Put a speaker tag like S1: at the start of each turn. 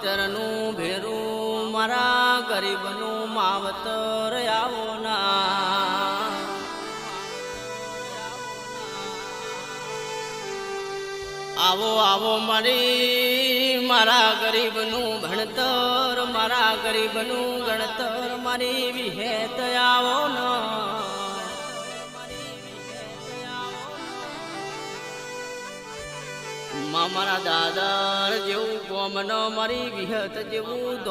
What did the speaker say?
S1: માવતરનું ભેરું મારા ગરીબનું માવતર આવો ના આવો આવો મારા ગરીબનું ભણતર મારા ગરીબનું ગણતર મારી વિહેત આવો ના મારા દાદા જેવું ગોમનો મારી વિહત જેવું